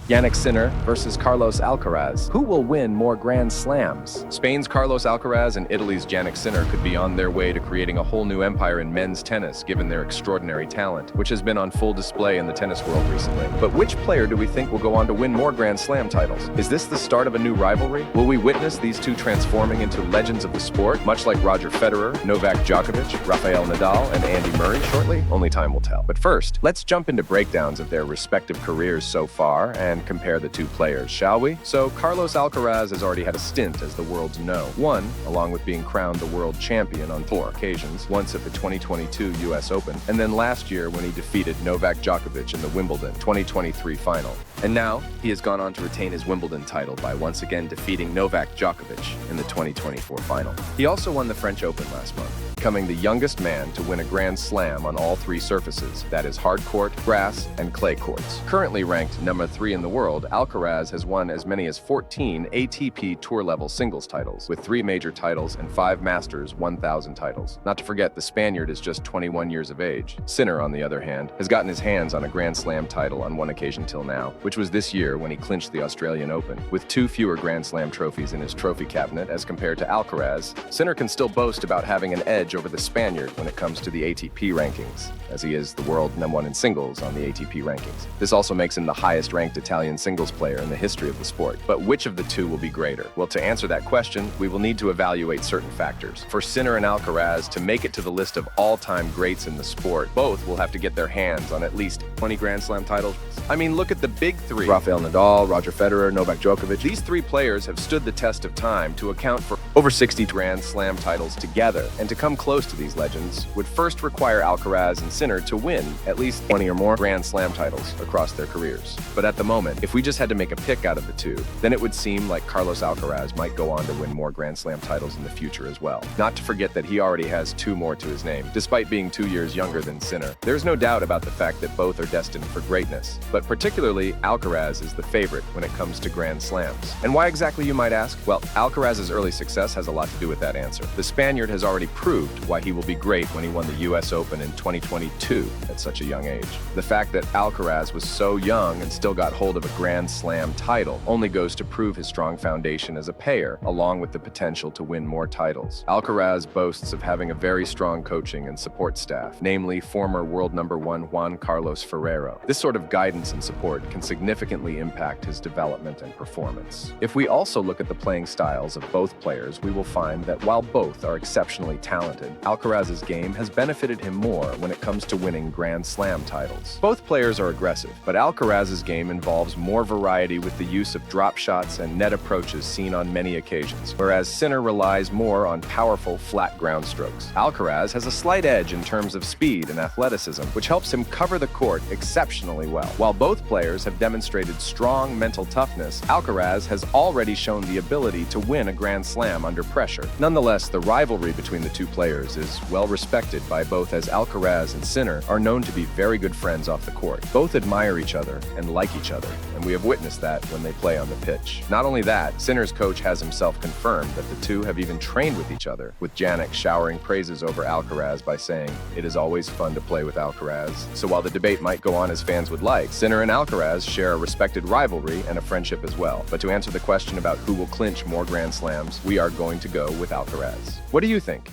Jannik Sinner versus Carlos Alcaraz. Who will win more Grand Slams? Spain's Carlos Alcaraz and Italy's Jannik Sinner could be on their way to creating a whole new empire in men's tennis, given their extraordinary talent, which has been on full display in the tennis world recently. But which player do we think will go on to win more Grand Slam titles? Is this the start of a new rivalry? Will we witness these two transforming into legends of the sport, much like Roger Federer, Novak Djokovic, Rafael Nadal, and Andy Murray shortly? Only time will tell. But first, let's jump into breakdowns of their respective careers so far and compare the two players, shall we? So Carlos Alcaraz has already had a stint as the world's one, along with being crowned the world champion on 4 occasions, once at the 2022 US Open, and then last year when he defeated Novak Djokovic in the Wimbledon 2023 final. And now, he has gone on to retain his Wimbledon title by once again defeating Novak Djokovic in the 2024 final. He also won the French Open last month, becoming the youngest man to win a Grand Slam on all 3 surfaces, that is hard court, grass, and clay courts. Currently ranked number 3 in the world, Alcaraz has won as many as 14 ATP Tour-level singles titles, with 3 major titles and 5 Masters 1000 titles. Not to forget, the Spaniard is just 21 years of age. Sinner, on the other hand, has gotten his hands on a Grand Slam title on 1 occasion till now, which was this year when he clinched the Australian Open. With 2 fewer Grand Slam trophies in his trophy cabinet as compared to Alcaraz, Sinner can still boast about having an edge over the Spaniard when it comes to the ATP rankings, as he is the world #1 in singles on the ATP rankings. This also makes him the highest-ranked Italian singles player in the history of the sport. But which of the two will be greater? Well, to answer that question, we will need to evaluate certain factors. For Sinner and Alcaraz to make it to the list of all-time greats in the sport, both will have to get their hands on at least 20 Grand Slam titles. I mean, look at the big 3. Rafael Nadal, Roger Federer, Novak Djokovic. These 3 players have stood the test of time to account for over 60 Grand Slam titles together, and to come close to these legends would first require Alcaraz and Sinner to win at least 20 or more Grand Slam titles across their careers. But at the moment, if we just had to make a pick out of the two, then it would seem like Carlos Alcaraz might go on to win more Grand Slam titles in the future as well. Not to forget that he already has 2 more to his name, despite being 2 years younger than Sinner. There's no doubt about the fact that both are destined for greatness, but particularly Alcaraz is the favorite when it comes to Grand Slams. And why exactly, you might ask? Well, Alcaraz's early success has a lot to do with that answer. The Spaniard has already proved why he will be great when he won the US Open in 2022 at such a young age. The fact that Alcaraz was so young and still got hold of a Grand Slam title only goes to prove his strong foundation as a payer, along with the potential to win more titles. Alcaraz boasts of having a very strong coaching and support staff, namely former world #1 Juan Carlos Ferrero. This sort of guidance and support can significantly impact his development and performance. If we also look at the playing styles of both players, we will find that while both are exceptionally talented, Alcaraz's game has benefited him more when it comes to winning Grand Slam titles. Both players are aggressive, but Alcaraz's game involves more variety with the use of drop shots and net approaches seen on many occasions, whereas Sinner relies more on powerful, flat ground strokes. Alcaraz has a slight edge in terms of speed and athleticism, which helps him cover the court exceptionally well. While both players have demonstrated strong mental toughness, Alcaraz has already shown the ability to win a Grand Slam under pressure. Nonetheless, the rivalry between the two players is well respected by both, as Alcaraz and Sinner are known to be very good friends off the court. Both admire each other and like each other, and we have witnessed that when they play on the pitch. Not only that, Sinner's coach has himself confirmed that the two have even trained with each other, with Jannik showering praises over Alcaraz by saying, "It is always fun to play with Alcaraz." So while the debate might go on as fans would like, Sinner and Alcaraz share a respected rivalry and a friendship as well. But to answer the question about who will clinch more Grand Slams, we are going to go with Alcaraz. What do you think?